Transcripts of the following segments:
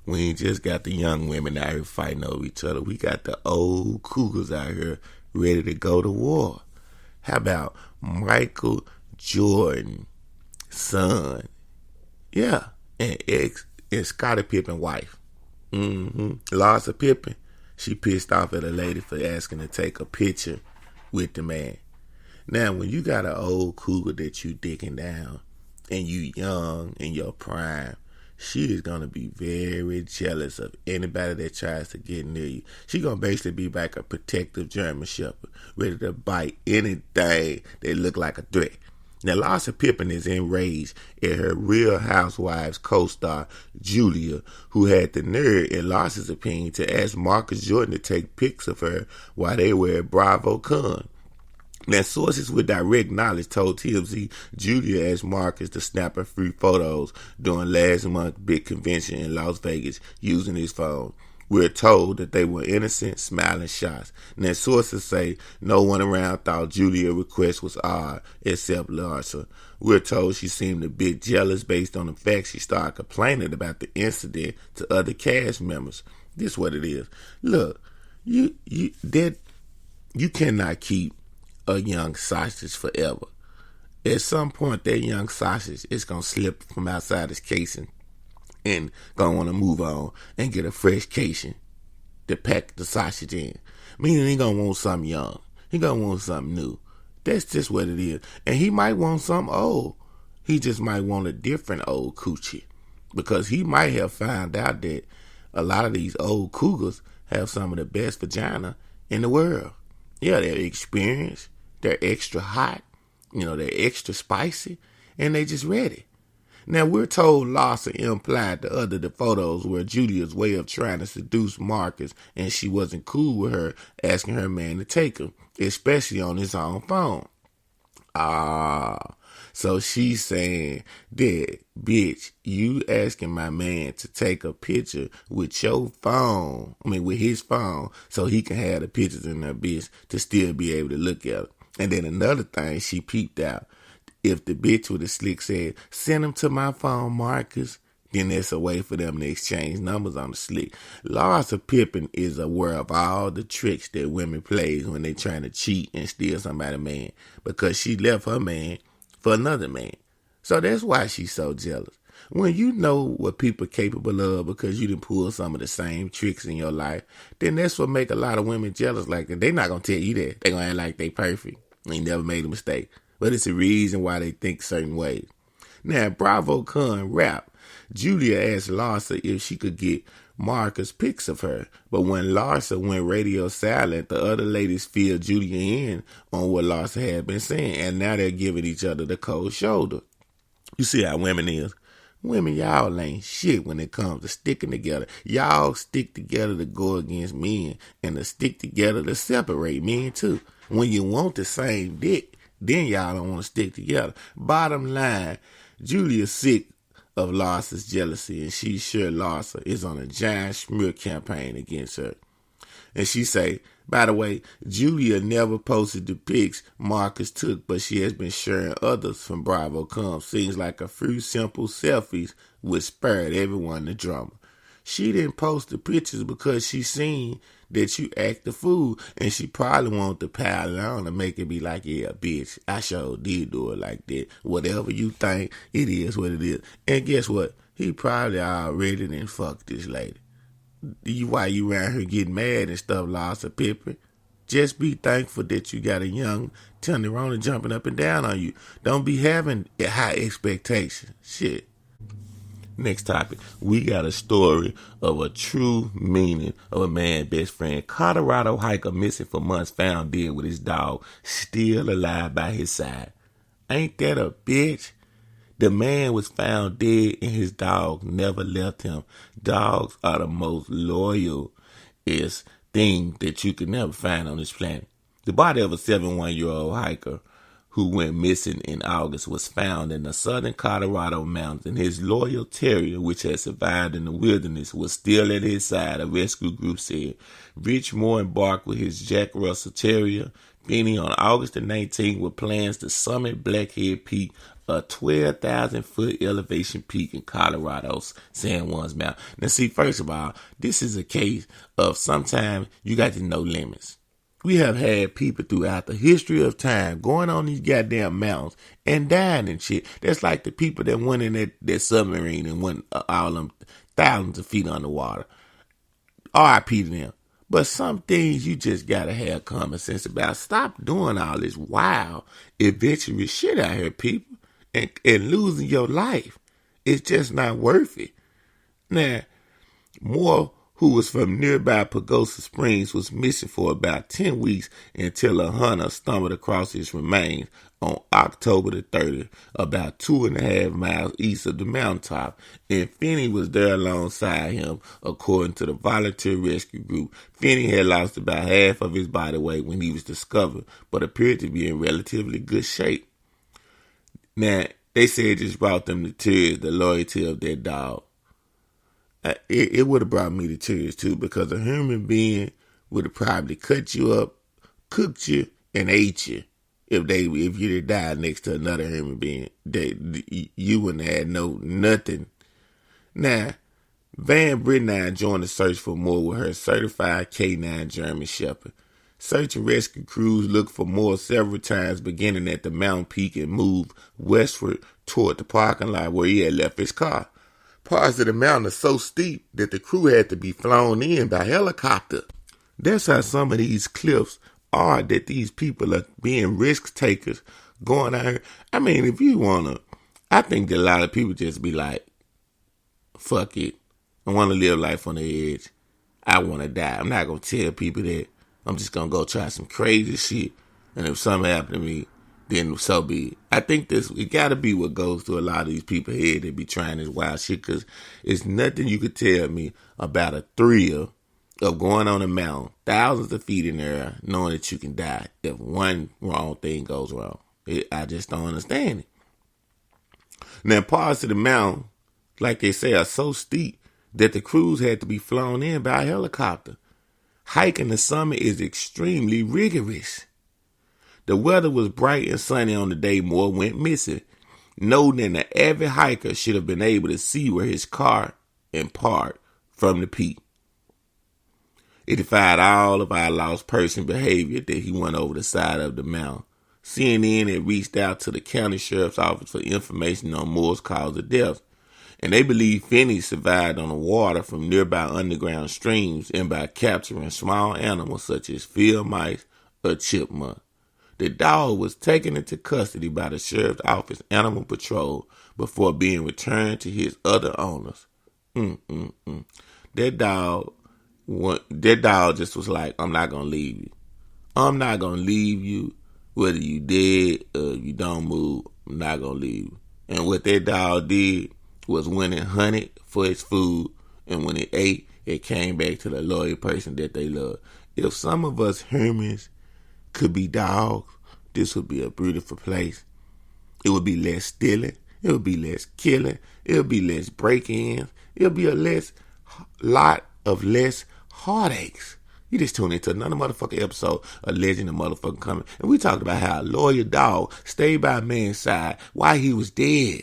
We ain't just got the young women out here fighting over each other. We got the old cougars out here ready to go to war. How about Michael Jordan's son? Yeah, and Scottie Pippen wife. Larsa Pippen. She pissed off at a lady for asking to take a picture with the man. Now, when you got an old cougar that you digging down and you young in your prime, she is going to be very jealous of anybody that tries to get near you. She going to basically be like a protective German shepherd, ready to bite anything that look like a threat. Now, Larsa Pippen is enraged at her Real Housewives co-star, Julia, who had the nerve, in Larsa's opinion, to ask Marcus Jordan to take pics of her while they were at BravoCon. Now, sources with direct knowledge told TMZ Julia asked Marcus to snap her free photos during last month's big convention in Las Vegas using his phone. We're told that they were innocent, smiling shots. Now, sources say no one around thought Julia's request was odd, except Larsa. We're told she seemed a bit jealous based on the fact she started complaining about the incident to other cast members. This is what it is. Look, you cannot keep a young sausage forever. At some point, that young sausage is going to slip from outside its casing and gonna want to move on and get a fresh casing to pack the sausage in. Meaning he gonna want something young. He gonna want something new. That's just what it is. And he might want something old. He just might want a different old coochie. Because he might have found out that a lot of these old cougars have some of the best vagina in the world. Yeah, they're experienced. They're extra hot. They're extra spicy. And they just ready. Now, we're told Larsa implied to other the photos were Julia's way of trying to seduce Marcus, and she wasn't cool with her asking her man to take them, especially on his own phone. So she's saying that, bitch, you asking my man to take a picture with your phone, with his phone, so he can have the pictures in her bitch to still be able to look at it. And then another thing she peeped out. If the bitch with the slick said, send him to my phone, Marcus, then there's a way for them to exchange numbers on the slick. Larsa Pippen is aware of all the tricks that women play when they trying to cheat and steal somebody's man, because she left her man for another man. So that's why she's so jealous. When you know what people are capable of because you done pulled some of the same tricks in your life, then that's what make a lot of women jealous like that. They're not going to tell you that. They're going to act like they perfect. They never made a mistake. But it's a reason why they think certain ways. Now, BravoCon rap, Julia asked Larsa if she could get Marcus pics of her. But when Larsa went radio silent, the other ladies filled Julia in on what Larsa had been saying. And now they're giving each other the cold shoulder. You see how women is. Women, y'all ain't shit when it comes to sticking together. Y'all stick together to go against men and to stick together to separate men too. When you want the same dick, then y'all don't want to stick together. Bottom line, Julia's sick of Larsa's jealousy, and she's sure Larsa is on a giant smear campaign against her. And she say, by the way, Julia never posted the pics Marcus took, but she has been sharing others from BravoCon. Seems like a few simple selfies would spare everyone the drama. She didn't post the pictures because she seen that you act the fool, and she probably wanted to pile on and make it be like, yeah, bitch, I sure did do it like that. Whatever you think, it is what it is. And guess what? He probably already done fucked this lady. Why you around here getting mad and stuff, Larsa Pippen? Just be thankful that you got a young tenderoni jumping up and down on you. Don't be having high expectations. Shit. Next topic, we got a story of a true meaning of a man's best friend. Colorado hiker missing for months, found dead with his dog still alive by his side. Ain't that a bitch? The man was found dead and his dog never left him. Dogs are the most loyal thing that you could never find on this planet. The body of a 71-year-old hiker who went missing in August was found in the southern Colorado mountains, and his loyal terrier, which had survived in the wilderness, was still at his side, a rescue group said. Rich Moore embarked with his Jack Russell Terrier, Benny, on August the 19th with plans to summit Blackhead Peak a 12,000-foot elevation peak in Colorado's San Juan's Mountain. Now, see, first of all, this is a case of sometimes you got to know limits. We have had people throughout the history of time going on these goddamn mountains and dying and shit. That's like the people that went in that submarine and went all them thousands of feet underwater. R.I.P. to them. But some things you just gotta have common sense about. Stop doing all this wild, adventurous shit out here, people, and losing your life. It's just not worth it. Now, Moore, who was from nearby Pagosa Springs, was missing for about 10 weeks until a hunter stumbled across his remains on October the 30th, about 2.5 miles east of the mountaintop, and Finney was there alongside him, according to the volunteer rescue group. Finney had lost about half of his body weight when he was discovered, but appeared to be in relatively good shape. Now, they said it just brought them to tears, the loyalty of their dog. It would have brought me to tears too, because a human being would have probably cut you up, cooked you, and ate you if you had died next to another human being. You wouldn't have had nothing. Now, Van Britnine joined the search for Moore with her certified K9 German Shepherd. Search and rescue crews looked for Moore several times, beginning at the mountain peak and moved westward toward the parking lot where he had left his car. Parts of the mountain are so steep that the crew had to be flown in by helicopter. That's how some of these cliffs are, that these people are being risk takers going out here. I mean, if you want to, I think that a lot of people just be like, fuck it. I want to live life on the edge. I want to die. I'm not going to tell people that. I'm just going to go try some crazy shit. And if something happened to me, then so be it. I think it got to be what goes through a lot of these people's head that be trying this wild shit, because it's nothing you could tell me about a thrill of going on a mountain, thousands of feet in the air, knowing that you can die if one wrong thing goes wrong. I just don't understand it. Now, parts of the mountain, like they say, are so steep that the crews had to be flown in by a helicopter. Hiking the summit is extremely rigorous. The weather was bright and sunny on the day Moore went missing, noting that the avid hiker should have been able to see where his car and parked from the peak. It defied all of our lost person behavior that he went over the side of the mountain. CNN had reached out to the county sheriff's office for information on Moore's cause of death, and they believe Finney survived on the water from nearby underground streams and by capturing small animals such as field mice or chipmunk. The dog was taken into custody by the sheriff's office animal patrol before being returned to his other owners. That dog just was like, I'm not going to leave you. I'm not going to leave you. Whether you dead or you don't move, I'm not going to leave you. And what that dog did was when it hunted for its food, and when it ate, it came back to the loyal person that they love. If some of us humans could be dogs, this would be a beautiful place. It would be less stealing. It would be less killing. It would be less break-ins. It would be a lot of less heartaches. You just tuned into another motherfucking episode of Legend of Motherfucking Coming. And we talked about how a loyal dog stayed by a man's side while he was dead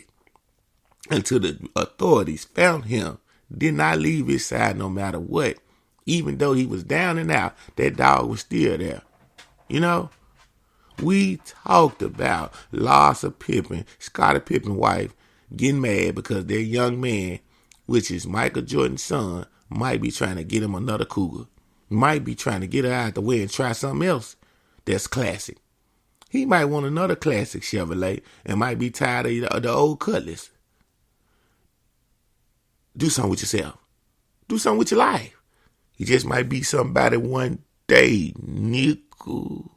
until the authorities found him. Did not leave his side no matter what. Even though he was down and out, that dog was still there. You know? We talked about Larsa Pippen, Scottie Pippen's wife, getting mad because their young man, which is Michael Jordan's son, might be trying to get him another cougar. Might be trying to get her out the way and try something else that's classic. He might want another classic Chevrolet and might be tired of the old Cutlass. Do something with yourself. Do something with your life. He just might be somebody one day, nickel.